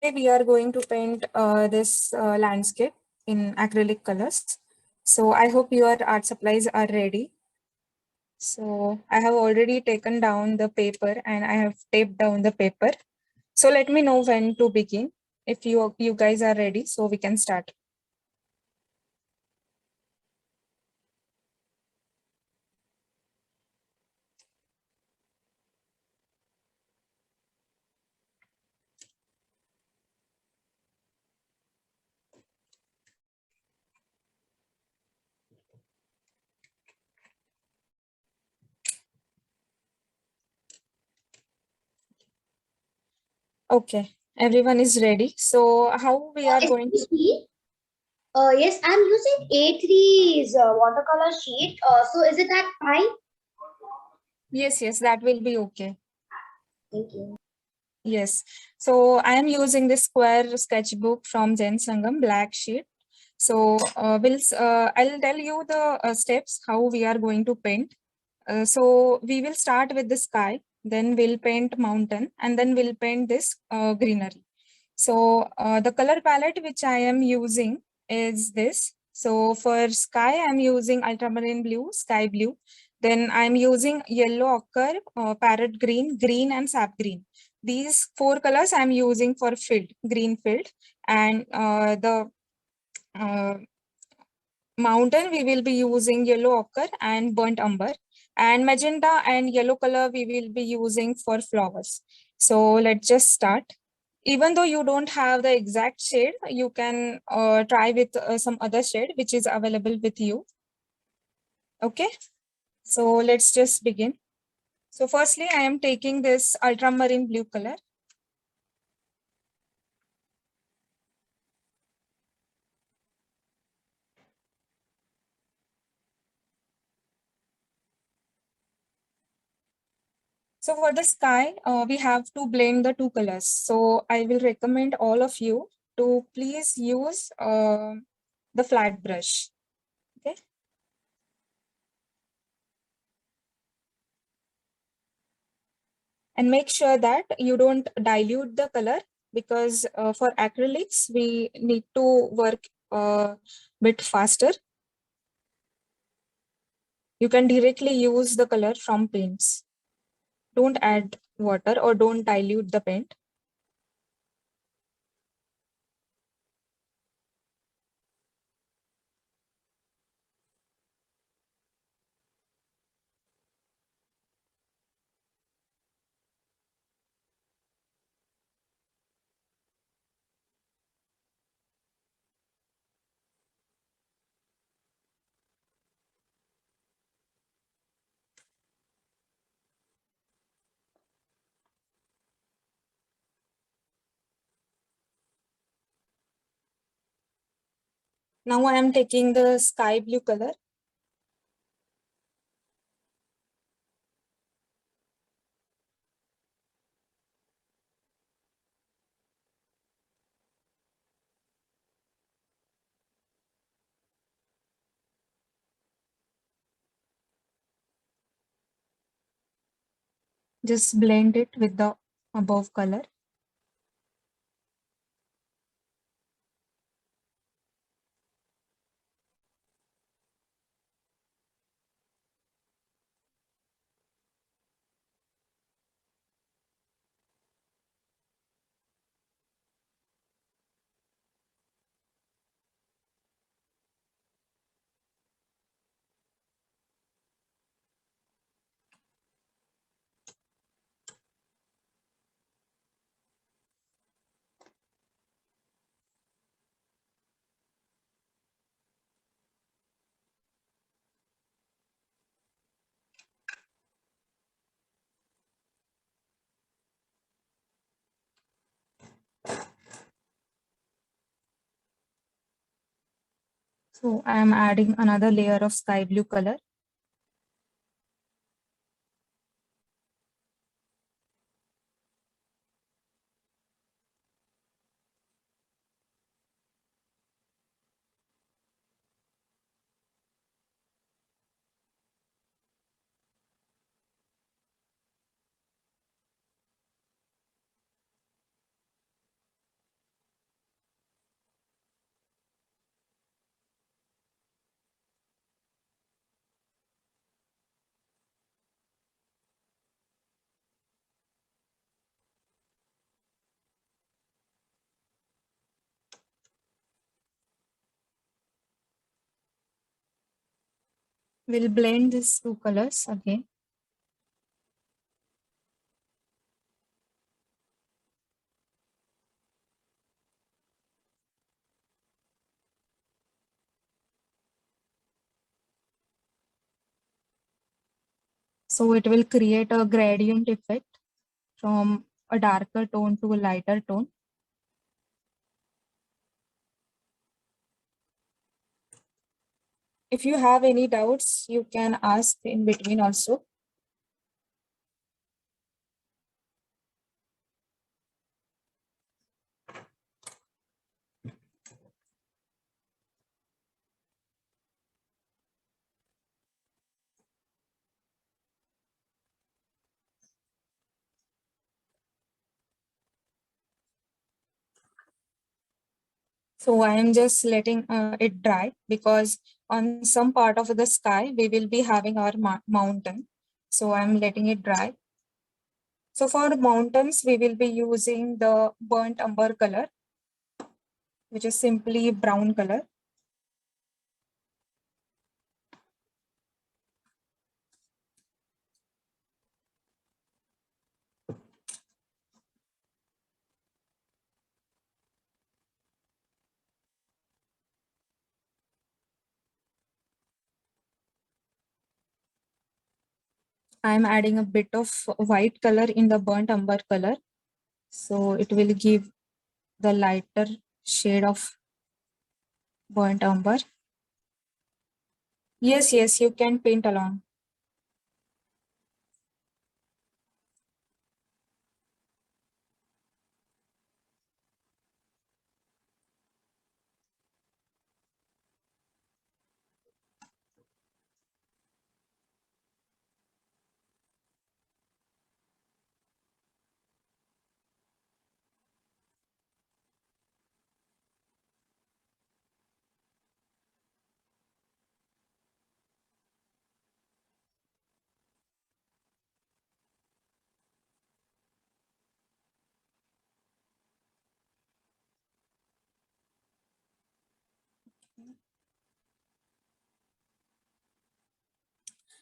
Today we are going to paint this landscape in acrylic colors. So I hope your art supplies are ready. So I have already taken down the paper and I have taped down the paper. So let me know when to begin. If you guys are ready, so we can start. Okay, everyone is ready. So how we are going to? Excuse me. Yes, I'm using A3's watercolor sheet. So is it that fine? Yes, that will be okay. Thank you. Yes. So I am using this square sketchbook from Zen Sangam, black sheet. So I'll tell you the steps how we are going to paint. So we will start with the sky, then we'll paint mountain, and then we'll paint this greenery. So the color palette which I am using is this. So for sky, I'm using ultramarine blue, sky blue. Then I'm using yellow ochre, parrot green, green, and sap green. These four colors I'm using for field, green field, and the uh, mountain we will be using yellow ochre and burnt umber, and magenta and yellow color we will be using for flowers. So let's just start. Even though you don't have the exact shade, you can try with some other shade which is available with you. Okay, so let's just begin. So firstly I am taking this ultramarine blue color. So for the sky, we have to blend the two colors. So I will recommend all of you to please use the flat brush. Okay. And make sure that you don't dilute the color, because for acrylics, we need to work a bit faster. You can directly use the color from paints. Don't add water or don't dilute the paint. Now I am taking the sky blue color. Just blend it with the above color. So I am adding another layer of sky blue color. We'll blend these two colors again. So it will create a gradient effect from a darker tone to a lighter tone. If you have any doubts, you can ask in between also. So I am just letting it dry because on some part of the sky, we will be having our mountain. So I'm letting it dry. So for mountains, we will be using the burnt umber color, which is simply brown color. I'm adding a bit of white color in the burnt umber color. So it will give the lighter shade of burnt umber. Yes, yes, you can paint along.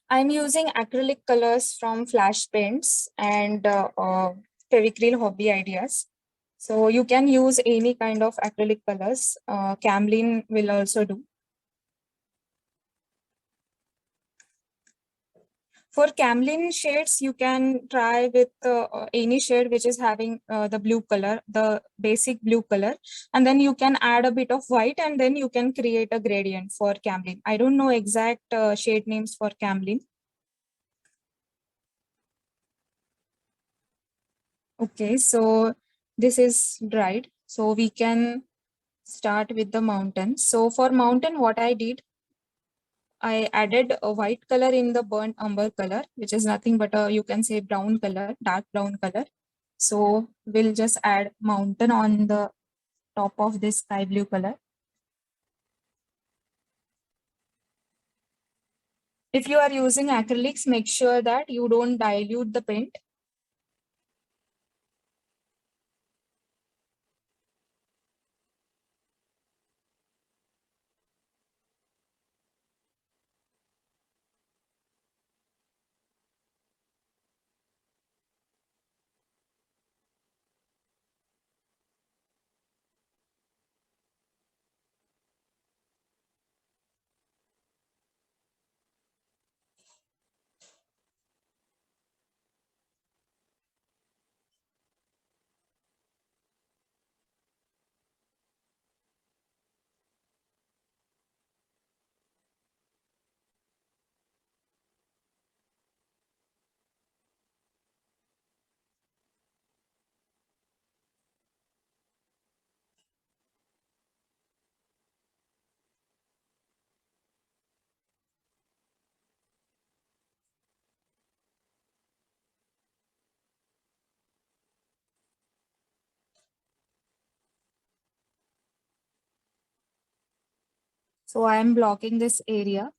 I'm using acrylic colors from Flash Paints and Fevicryl Hobby Ideas. So you can use any kind of acrylic colors. Camlin will also do. For Camlin shades, you can try with any shade which is having the blue color, the basic blue color, and then you can add a bit of white and then you can create a gradient for Camlin. I don't know exact shade names for Camlin. Okay, so this is dried. So we can start with the mountain. So for mountain, what I did, I added a white color in the burnt umber color, which is nothing but a, you can say brown color, dark brown color. So we'll just add mountain on the top of this sky blue color. If you are using acrylics, make sure that you don't dilute the paint. So I am blocking this area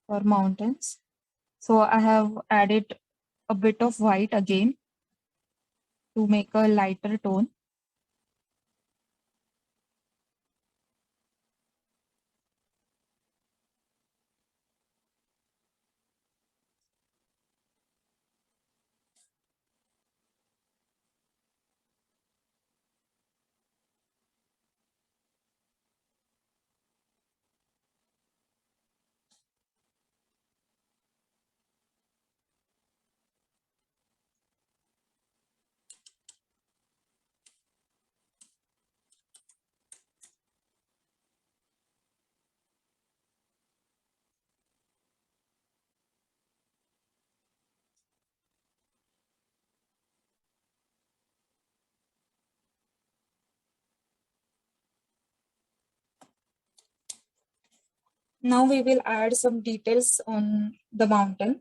for mountains. So I have added a bit of white again to make a lighter tone. Now we will add some details on the mountain.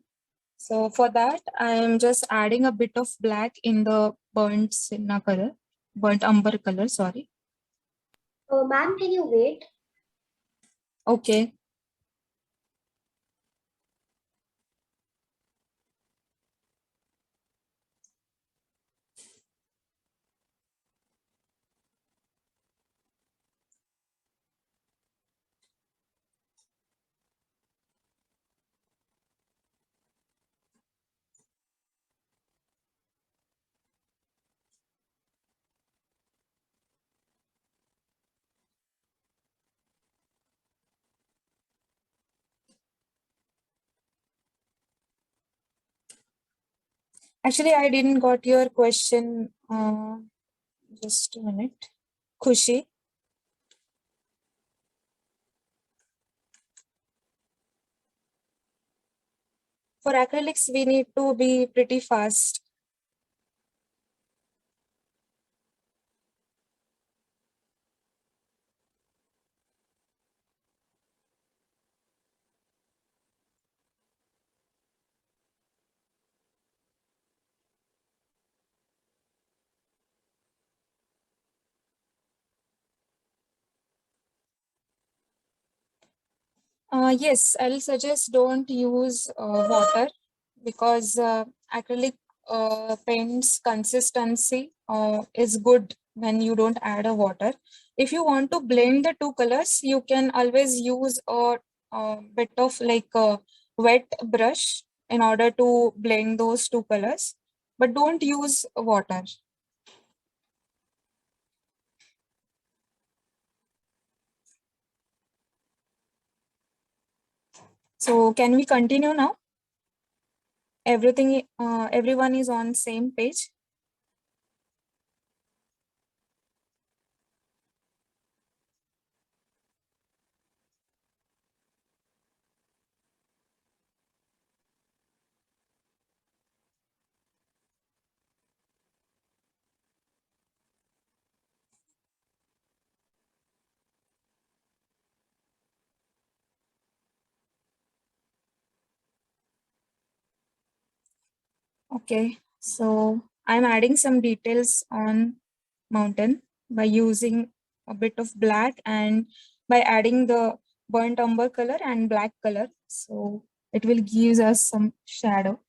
So for that, I am just adding a bit of black in the burnt sienna color, burnt umber color, sorry. Ma'am, can you wait? Okay. Actually, I didn't got your question. Just a minute. Khushi. For acrylics, we need to be pretty fast. Yes, I'll suggest don't use water because acrylic paints consistency is good when you don't add a water. If you want to blend the two colors, you can always use a bit of like a wet brush in order to blend those two colors, but don't use water. So can we continue now? Everyone is on same page. Okay, so I'm adding some details on mountain by using a bit of black and by adding the burnt umber color and black color. So it will give us some shadow.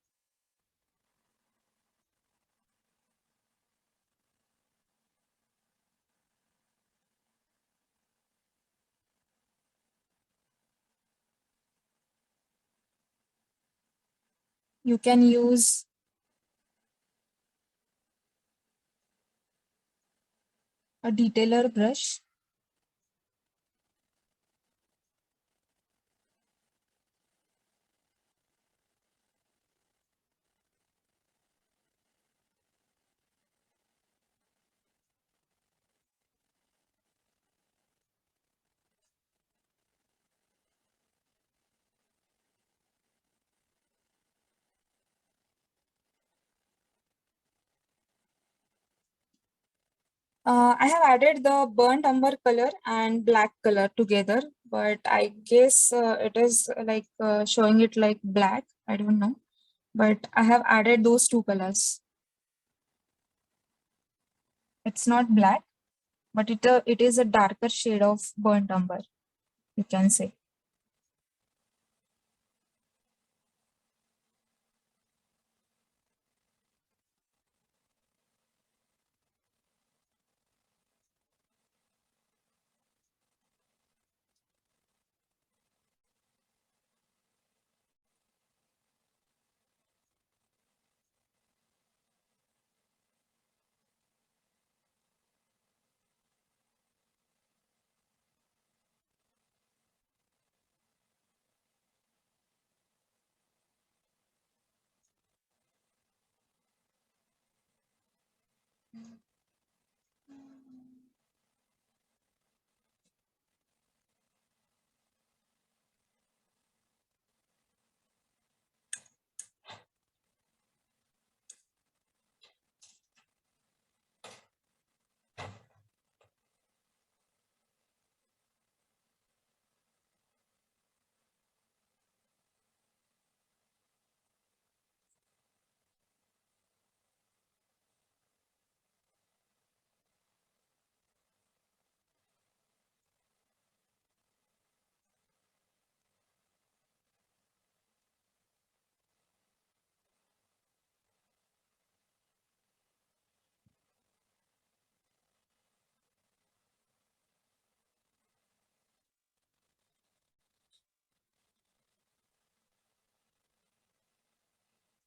You can use a detailer brush. I have added the burnt umber color and black color together, but I guess it is like showing it like black. I don't know, but I have added those two colors. It's not black, but it is a darker shade of burnt umber, you can say.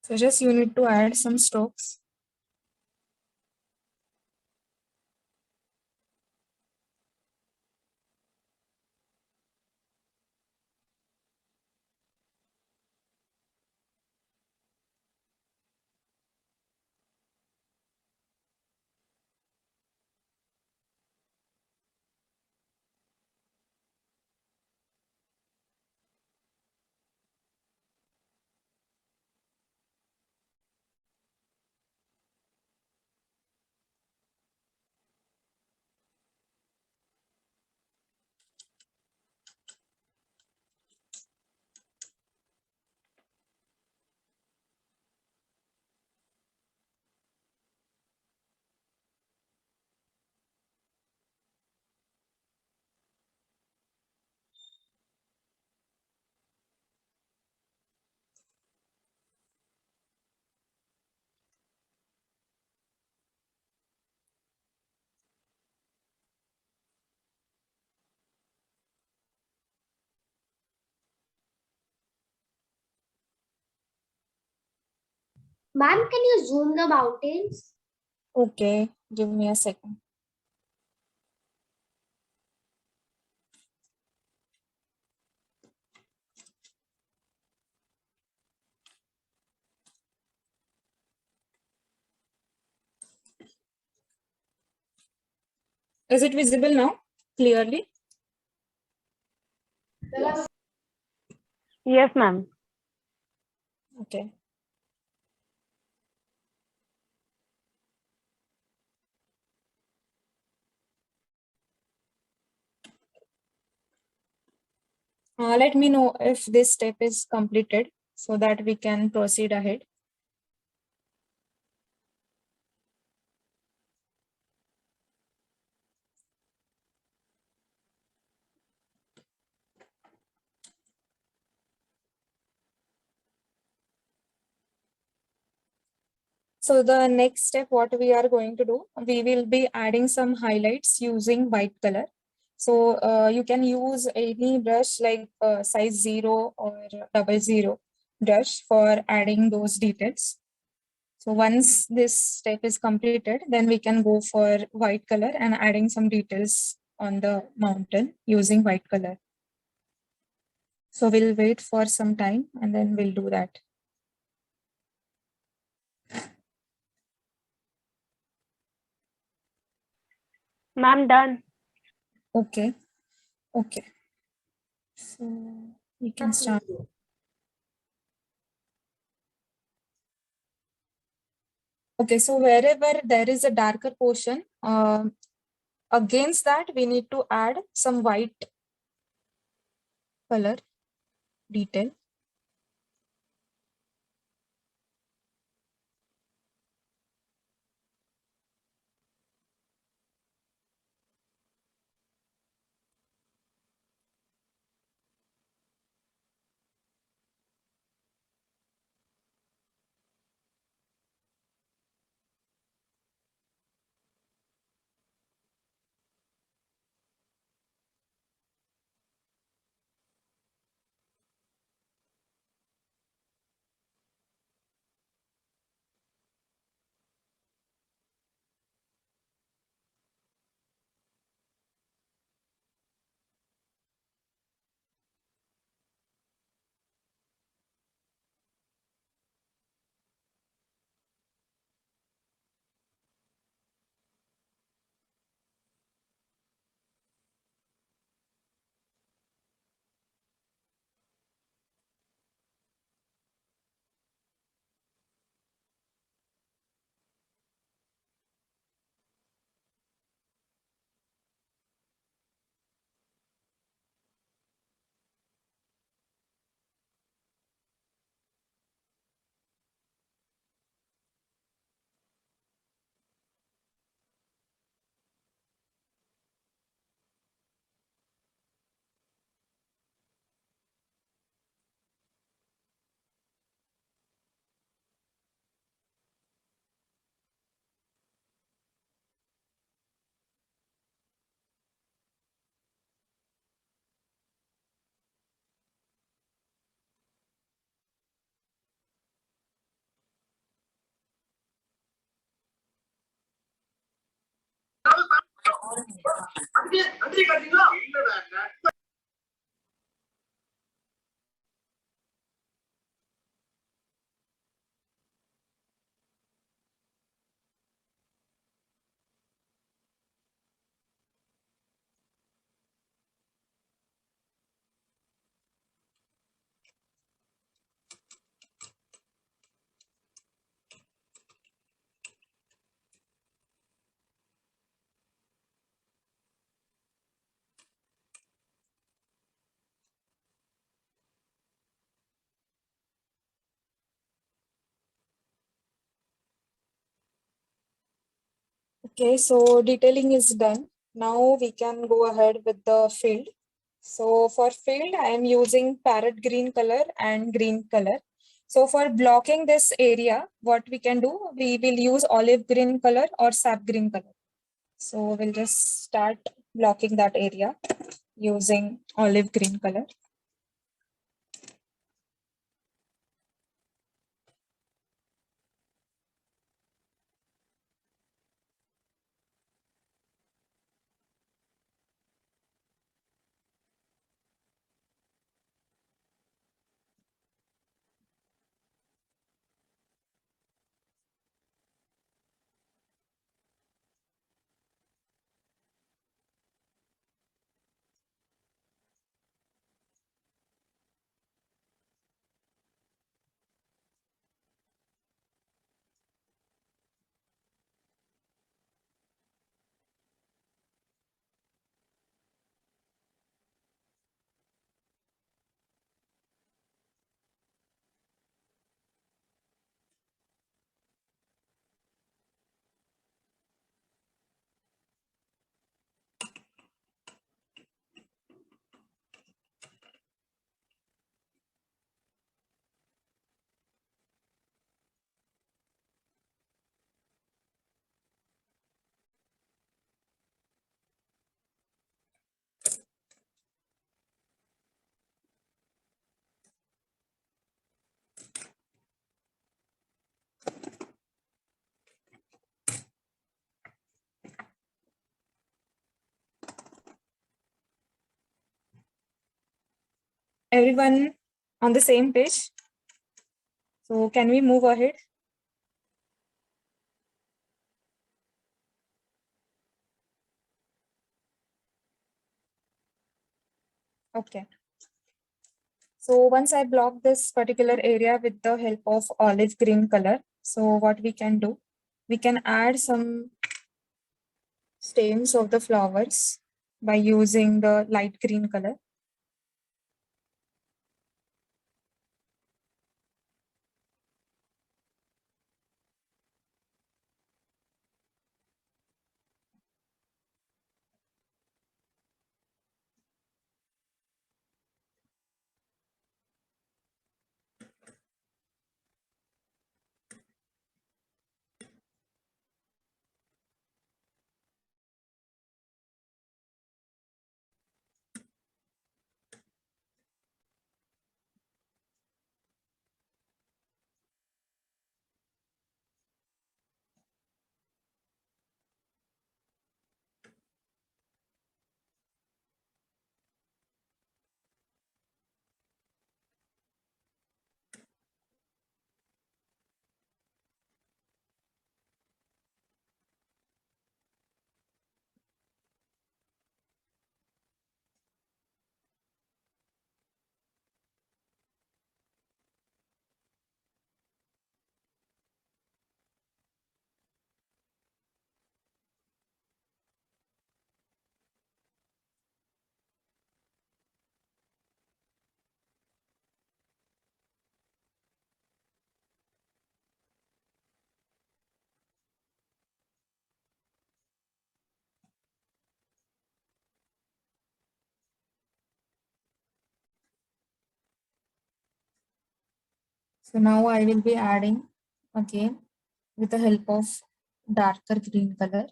So just you need to add some strokes. Ma'am, can you zoom the mountains? Okay, give me a second. Is it visible now clearly? Yes, ma'am. Okay. Let me know if this step is completed so that we can proceed ahead. So the next step, what we are going to do, we will be adding some highlights using white color. So you can use any brush like size 0 or 00 brush for adding those details. So once this step is completed, then we can go for white color and adding some details on the mountain using white color. So we'll wait for some time and then we'll do that. Ma'am, done. Okay. Okay. So we can start. Okay, so wherever there is a darker portion, against that we need to add some white color detail. Okay, so detailing is done. Now we can go ahead with the field. So for field, I am using parrot green color and green color. So for blocking this area, what we can do, we will use olive green color or sap green color. So we'll just start blocking that area using olive green color. Everyone on the same page? So can we move ahead? Okay. So once I block this particular area with the help of olive green color, so what we can do, we can add some stems of the flowers by using the light green color. So now I will be adding again with the help of darker green color.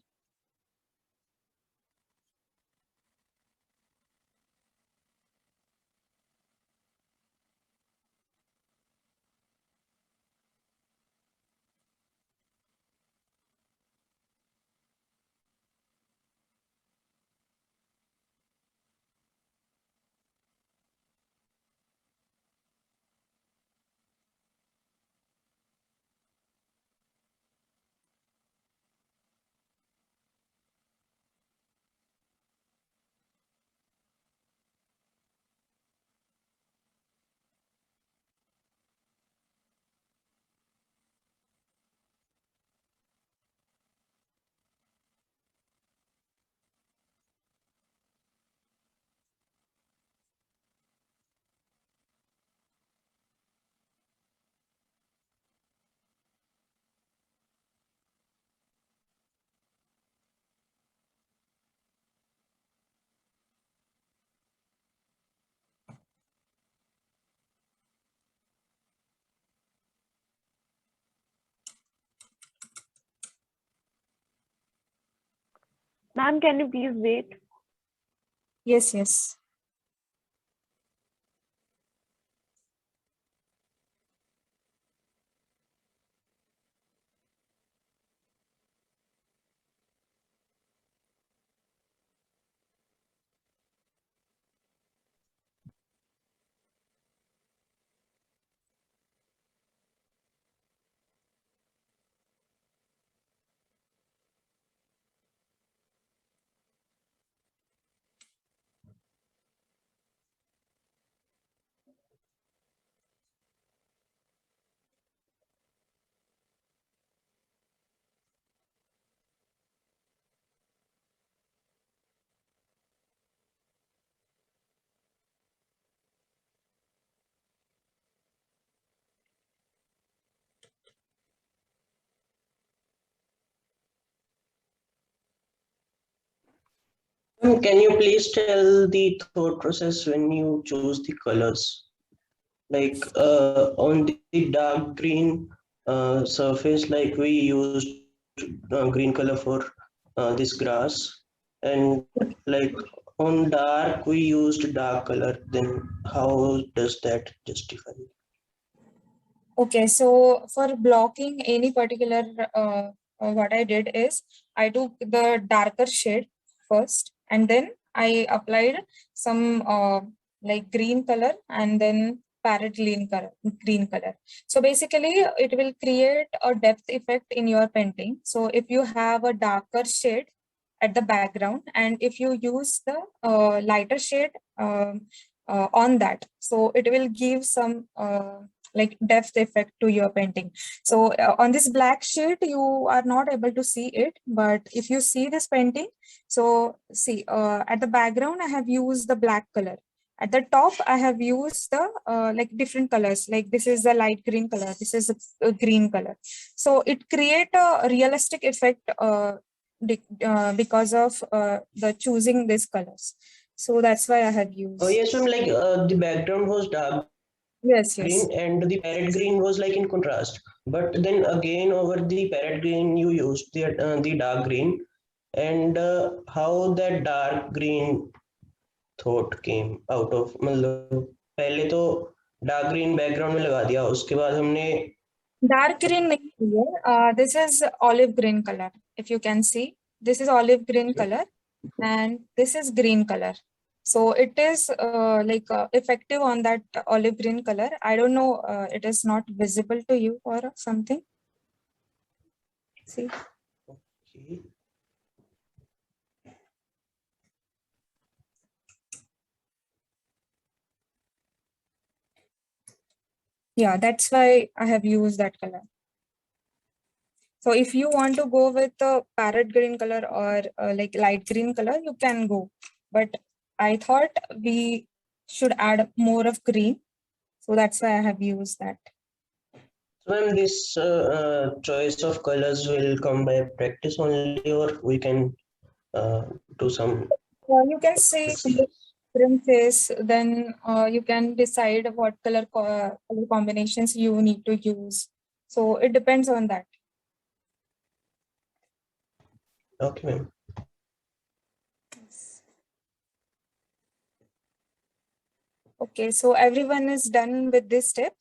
Ma'am, can you please wait? Yes, yes. Can you please tell the thought process when you choose the colors? Like on the dark green surface, like we used green color for this grass, and like on dark we used dark color. Then how does that justify? Okay, so for blocking any particular, what I did is I took the darker shade first, and then I applied some like green color, and then parrot green color. Green color. So basically, it will create a depth effect in your painting. So if you have a darker shade at the background, and if you use the lighter shade on that, so it will give some like depth effect to your painting. So on this black sheet you are not able to see it, but if you see this painting, so see at the background I have used the black color. At the top I have used the like different colors, like this is the light green color, this is a green color. So it create a realistic effect because of the choosing these colors. So that's why I have used. Oh yes, ma'am. Like the background was dark Yes, green, yes. and the parrot green was like in contrast. But then again, over the parrot green, you used the dark green, and how that dark green thought came out of, मतलब पहले तो dark green background में लगा दिया, उसके बाद हमने Dark green nahi hai. This is olive green color. If you can see, this is olive green color and this is green color. So it is like effective on that olive green color. I don't know, it is not visible to you or something. See. okay. Yeah, that's why I have used that color. So if you want to go with the parrot green color or like light green color, you can go. But I thought we should add more of green. So that's why I have used that. So ma'am, this choice of colors will come by practice only, or we can do some You can see experience? different face, then you can decide what color combinations you need to use. So it depends on that. Okay, ma'am. Okay, so everyone is done with this step.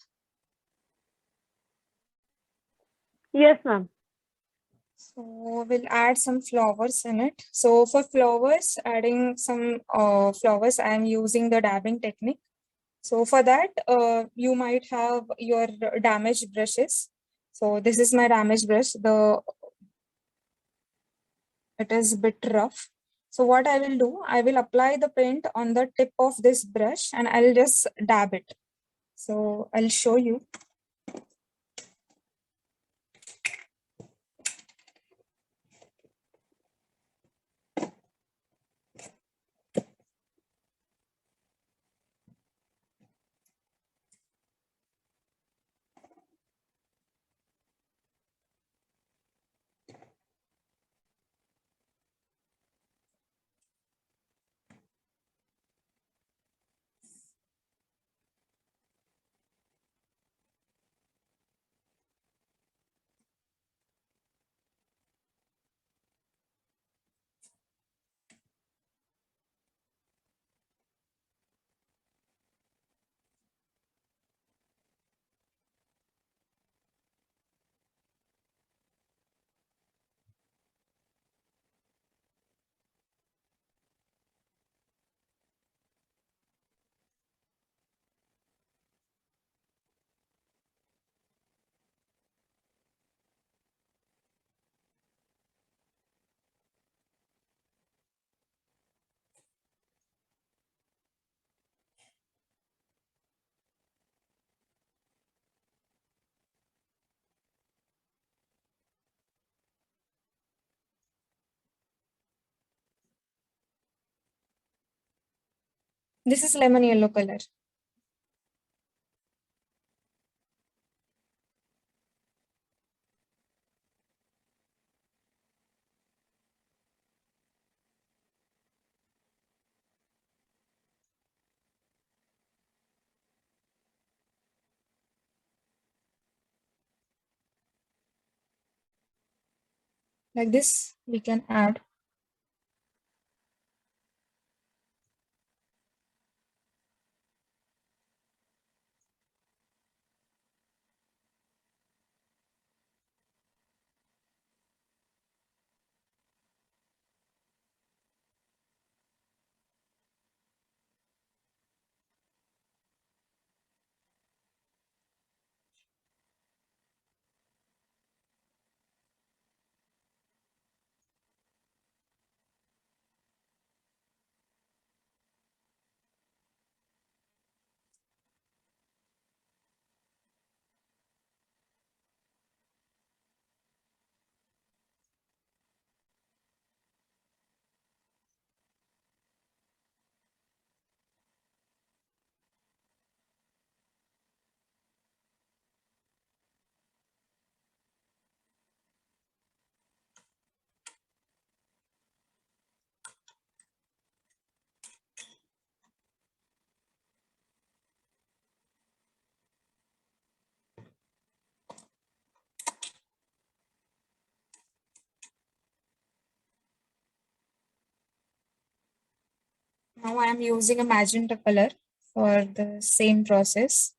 Yes, ma'am. So we'll add some flowers in it. So for flowers, adding some flowers, I'm using the dabbing technique. So for that, you might have your damaged brushes. So this is my damaged brush. It is a bit rough. So what I will do, I will apply the paint on the tip of this brush and I'll just dab it. So I'll show you. This is lemon yellow color. Like this, we can add. Now I am using a magenta color for the same process.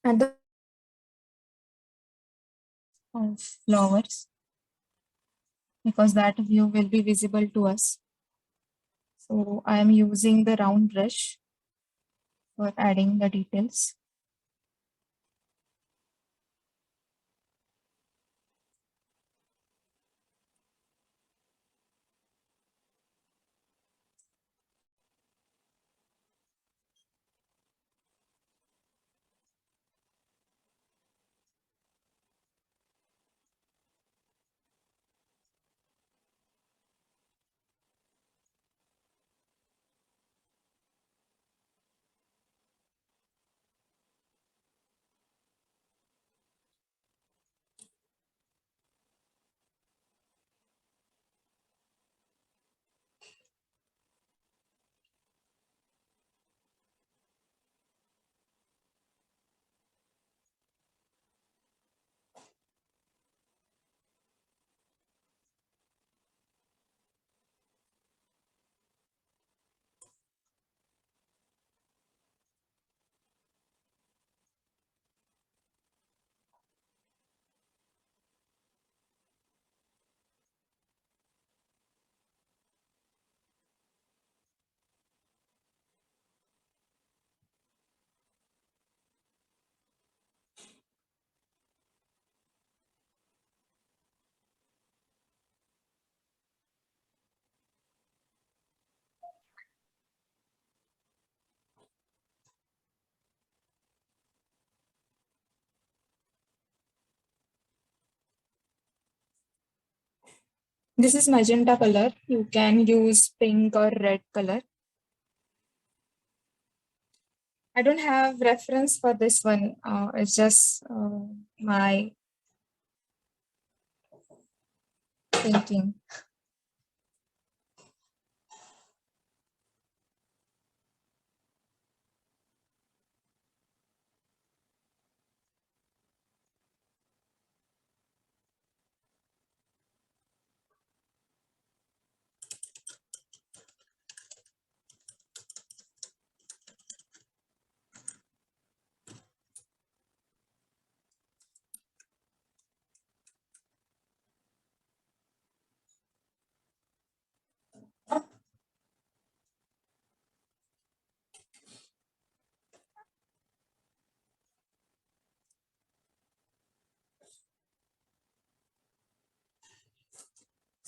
And the of flowers, because that view will be visible to us. So I am using the round brush for adding the details. This is magenta color. You can use pink or red color. I don't have reference for this one. It's just my thinking.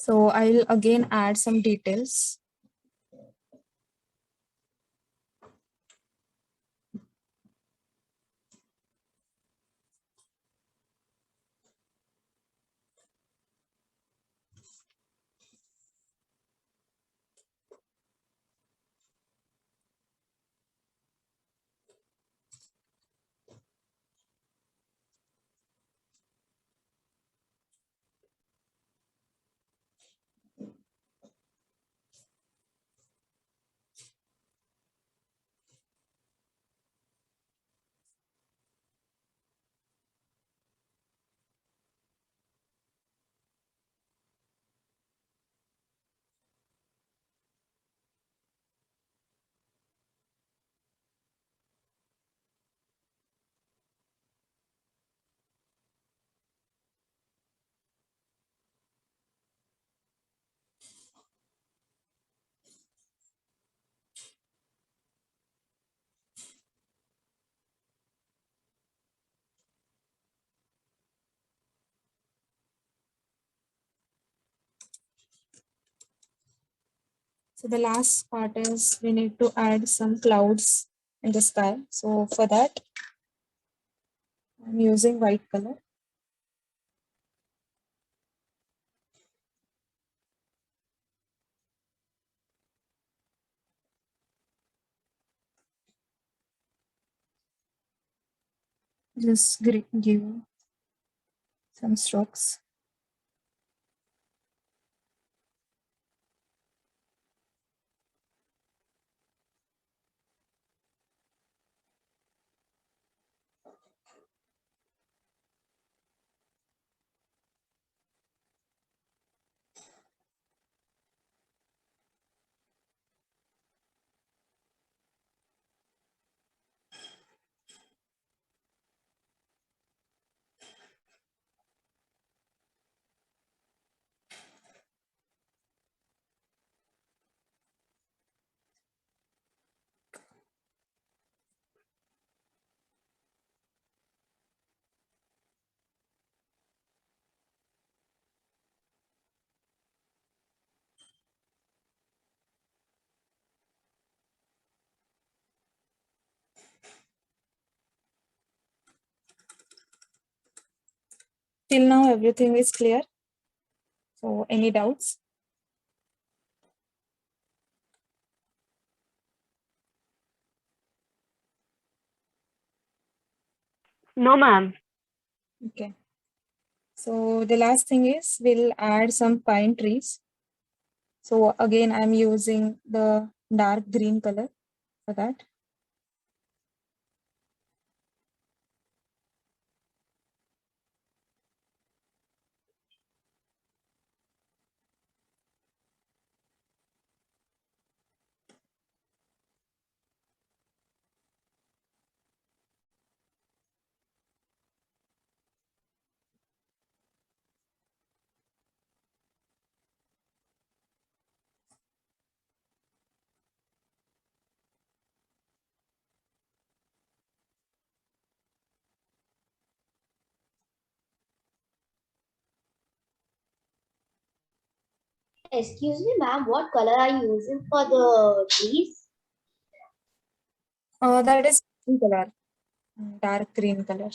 So I'll again add some details. So the last part is we need to add some clouds in the sky. So for that, I'm using white color. Just give some strokes. Till now, everything is clear. So any doubts? No, ma'am. Okay. So the last thing is we'll add some pine trees. So again, I'm using the dark green color for that. Excuse me, ma'am, what color are you using for the trees? That is green color, dark green color.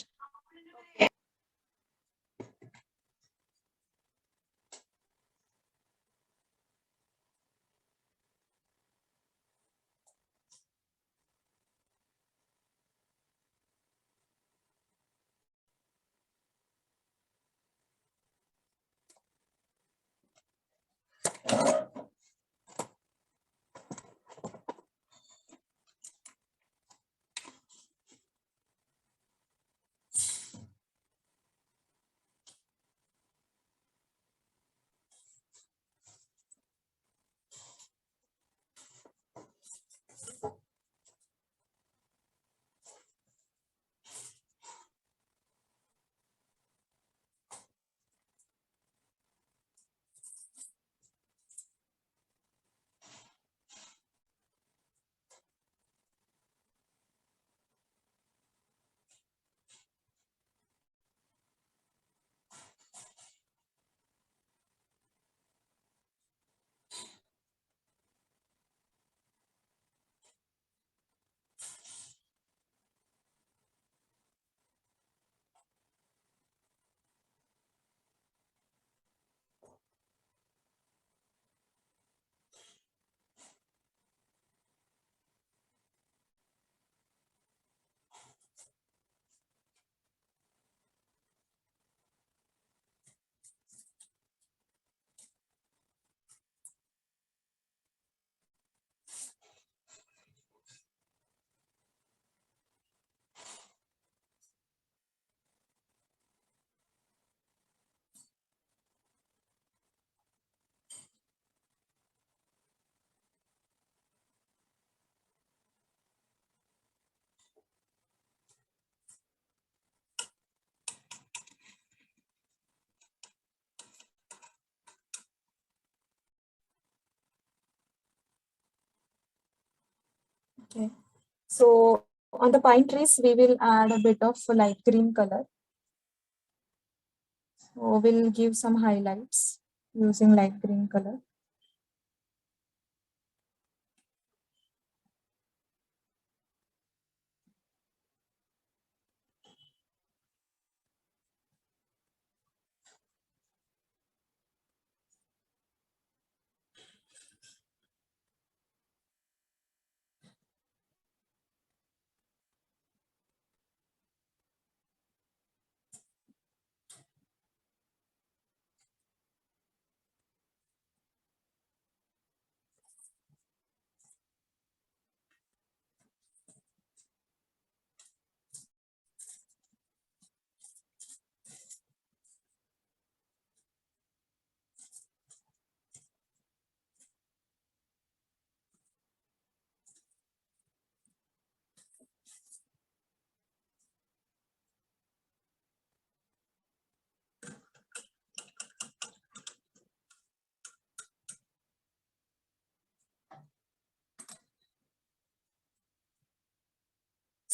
Okay. So on the pine trees, we will add a bit of light green color. So we'll give some highlights using light green color.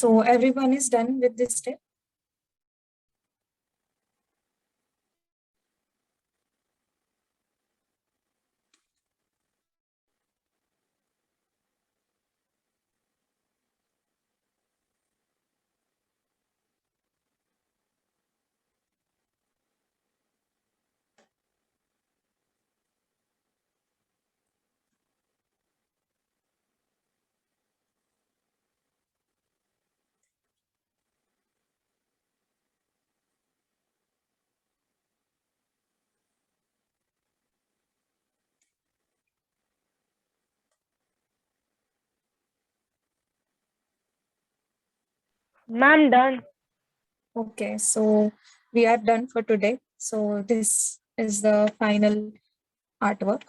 So everyone is done with this step. Ma'am, done. Okay, so we are done for today. So this is the final artwork.